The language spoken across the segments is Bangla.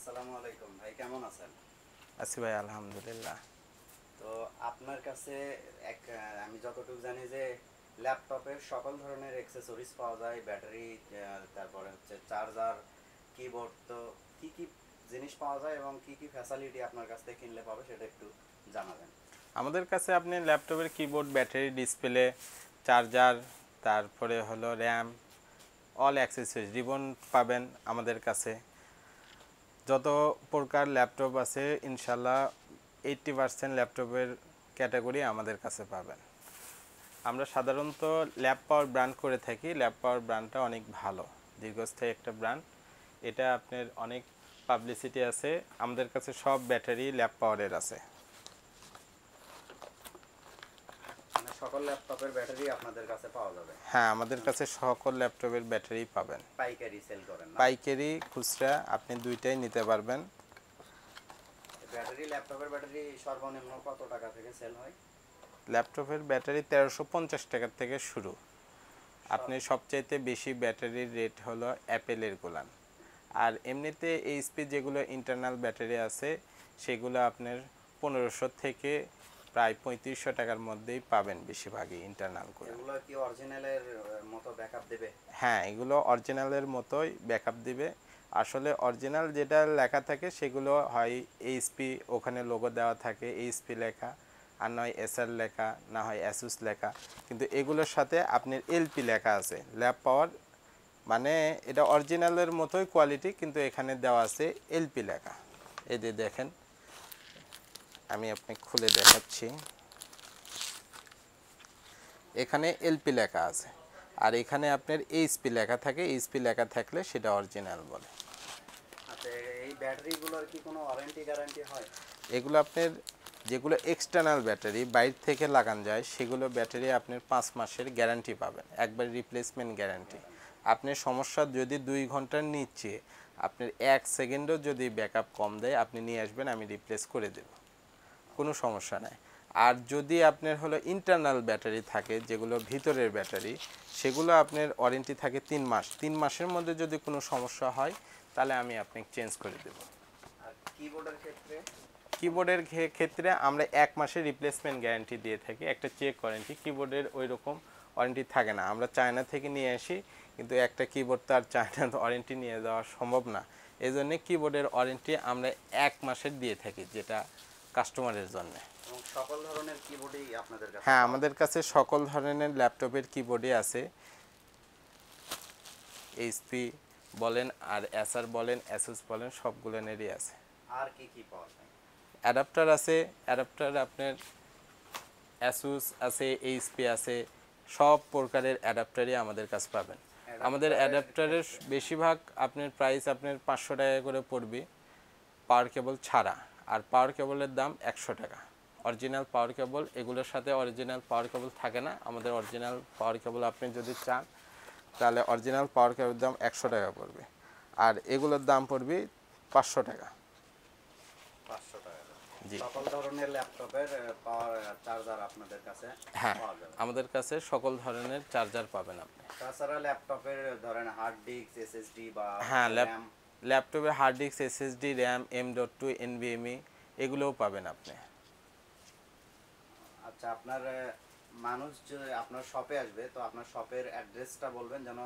আসসালামু আলাইকুম ভাই, কেমন আছেন? আছি ভাই, আলহামদুলিল্লাহ। তো আপনার কাছে এক আমি যতটুকু জানি যে ল্যাপটপের সকল ধরনের অ্যাক্সেসরিজ পাওয়া যায়, ব্যাটারি, তারপরে হচ্ছে চার্জার, কিবোর্ড। তো কি কি জিনিস পাওয়া যায় এবং কি কি ফ্যাসিলিটি আপনার কাছ থেকে কিনলে পাবে সেটা একটু জানাবেন। আমাদের কাছে আপনি ল্যাপটপের কিবোর্ড, ব্যাটারি, ডিসপ্লে, চার্জার, তারপরে হলো র্যাম, অল অ্যাক্সেসরিজ রিবন পাবেন আমাদের কাছে। যত প্রকার ল্যাপটপ আছে ইনশাল্লাহ 80% ল্যাপটপের ক্যাটাগরি আমাদের কাছে পাবেন। আমরা সাধারণত ল্যাব পাওয়ার ব্র্যান্ড করে থাকি। ল্যাব পাওয়ার ব্র্যান্ডটা অনেক ভালো, দীর্ঘস্থায়ী একটা ব্র্যান্ড। এটা আপনার অনেক পাবলিসিটি আছে। আমাদের কাছে সব ব্যাটারি ল্যাব পাওয়ারের আছে। মানে সকল ল্যাপটপের ব্যাটারি আপনাদের কাছে পাওয়া যাবে? হ্যাঁ, আমাদের কাছে সকল ল্যাপটপের ব্যাটারি পাবেন। পাইকারি সেল করেন না? পাইকারি, খুচরা আপনি দুইটাই নিতে পারবেন। ব্যাটারি, ল্যাপটপের ব্যাটারি সর্বনিম্ন কত টাকা থেকে সেল হয়? ল্যাপটপের ব্যাটারি 1350 টাকা থেকে শুরু। আপনি সবচাইতে বেশি ব্যাটারির রেট হলো অ্যাপেলের গুলান। আর এমনিতে এইচপি যেগুলো ইন্টারনাল ব্যাটারি আছে সেগুলো আপনার 1500 থেকে প্রায় 3500 টাকার মধ্যেই পাবেন বেশিরভাগই ইন্টারনাল গুলো। এগুলো কি অরিজিনালের মতো ব্যাকআপ দেবে? হ্যাঁ, এগুলো অরিজিনালের মতোই ব্যাকআপ দিবে। আসলে অরিজিনাল যেটা লেখা থাকে সেগুলো হয় এইচপি, ওখানে লোগো দেওয়া থাকে এইচপি লেখা, আর নয় এসআর লেখা, না হয় অ্যাসুস লেখা। কিন্তু এগুলোর সাথে আপনার এলপি লেখা আছে, ল্যাব পাওয়ার। মানে এটা অরিজিনালের মতোই কোয়ালিটি, কিন্তু এখানে দেওয়া আছে এলপি লেখা। এই যে দেখেন, আমি আপনাকে খুলে দেখাচ্ছি। এখানে এলপি লেখা আছে, আর এখানে আপনার এইচপি লেখা থাকে। এইচপি লেখা থাকলে সেটা অরিজিনাল বলে। আচ্ছা, এই ব্যাটারিগুলোর কি কোনো ওয়ারেন্টি গ্যারান্টি হয়? এগুলো আপনার যেগুলো এক্সটার্নাল ব্যাটারি বাইরে থেকে লাগানো যায় সেগুলো ব্যাটারি আপনার 5 মাসের গ্যারান্টি পাবেন, একবার রিপ্লেসমেন্ট গ্যারান্টি। আপনার সমস্যা যদি 2 ঘন্টার নিচে আপনার 1 সেকেন্ডও যদি ব্যাকআপ কম দেয় আপনি নিয়ে আসবেন, আমি রিপ্লেস করে দেব, কোনো সমস্যা নাই। আর যদি আপনার হলো ইন্টারনাল ব্যাটারি থাকে, যেগুলো ভিতরের ব্যাটারি, সেগুলো আপনার ওয়ারেন্টি থাকে 3 মাস। 3 মাসের মধ্যে যদি কোনো সমস্যা হয় তাহলে আমি আপনাকে চেঞ্জ করে দেব। আর কিবোর্ডের ক্ষেত্রে? কিবোর্ডের ক্ষেত্রে আমরা 1 মাসের রিপ্লেসমেন্ট গ্যারান্টি দিয়ে থাকি, একটা চেক ওয়ারেন্টি। কিবোর্ডের ওই রকম ওয়ারেন্টি থাকে না, আমরা চায়না থেকে নিয়ে আসি, কিন্তু একটা কিবোর্ড তো আর চায়না ওয়ারেন্টি নিয়ে যাওয়া সম্ভব না। এই জন্যে কিবোর্ডের ওয়ারেন্টি আমরা 1 মাসের দিয়ে থাকি, যেটা কাস্টমারের জন্য। এবং সকল ধরনের কিবোর্ডই আপনাদের কাছে হ্যাঁ, পাওয়া আমাদের কাছে সকল ধরনের ল্যাপটপের কিবোর্ডই আছে। এইচপি বলেন আর এসার বলেন, অ্যাসুস বলেন, সবগুলোনেরই আছে। যায়? আর কি কি পাওয়া যায়? অ্যাডাপ্টার আছে, অ্যাডাপ্টার আপনার অ্যাসুস আছে, এইচপি আছে, সব প্রকারের অ্যাডাপ্টারই আমাদের কাছে পাবেন। আমাদের অ্যাডাপ্টারের বেশিরভাগ আপনার প্রাইস আপনার 500 টাকা করে পড়বে পাওয়ার কেবল ছাড়া, আর পাওয়ার কেবলের দাম 100 টাকা। অরিজিনাল পাওয়ার কেবল, এগুলোর সাথে অরিজিনাল পাওয়ার কেবল থাকে না। আমাদের অরিজিনাল পাওয়ার কেবল আপনি যদি চান তাহলে অরিজিনাল পাওয়ার কেবলের দাম 100 টাকা পড়বে, আর এগুলোর দাম পড়বে 500 টাকা। 500 টাকা। জি, সকল ধরনের ল্যাপটপের পাওয়ার চার্জার আপনাদের কাছে হ্যাঁ, পাওয়া যাবে? আমাদের কাছে সকল ধরনের চার্জার পাবেন আপনি। তাছাড়া ল্যাপটপের ধরেন হার্ড ডিস্ক, এসএসডি বা হ্যাঁ, র্যাম? ল্যাপটপে hard disk, SSD, RAM, M.2, NVMe এগুলোও পাবেন আপনি। আচ্ছা, আপনার মানুষ যে আপনার শপে আসবে, তো আপনার শপের অ্যাড্রেসটা বলবেন যেন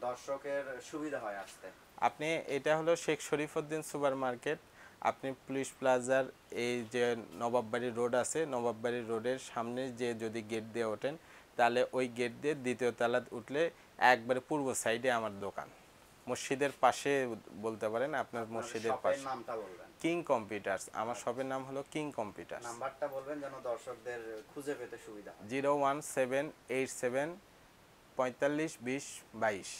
দর্শকের সুবিধা হয় আসতে। আপনি, এটা হলো শেখ শরীফউদ্দিন সুপার মার্কেট। আপনি পুলিশ প্লাজার এই যে নবাববাড়ি রোড আছে, নবাববাড়ি রোডের সামনে যে যদি গেট দিয়ে ওঠেন তাহলে ওই গেট দিয়ে দ্বিতীয় তলা উঠলে একবারে পূর্ব সাইডে আমার দোকান, মসজিদের পাশে বলতে পারেন, আপনার মসজিদের শপের পাশে। নামটা বলবেন। কিং কম্পিউটার্স, আমার শপের নাম হলো কিং কম্পিউটার্স। নাম্বারটা বলবেন যেন দর্শকদের খুঁজে পেতে সুবিধা হয়। 01787 45 20 22।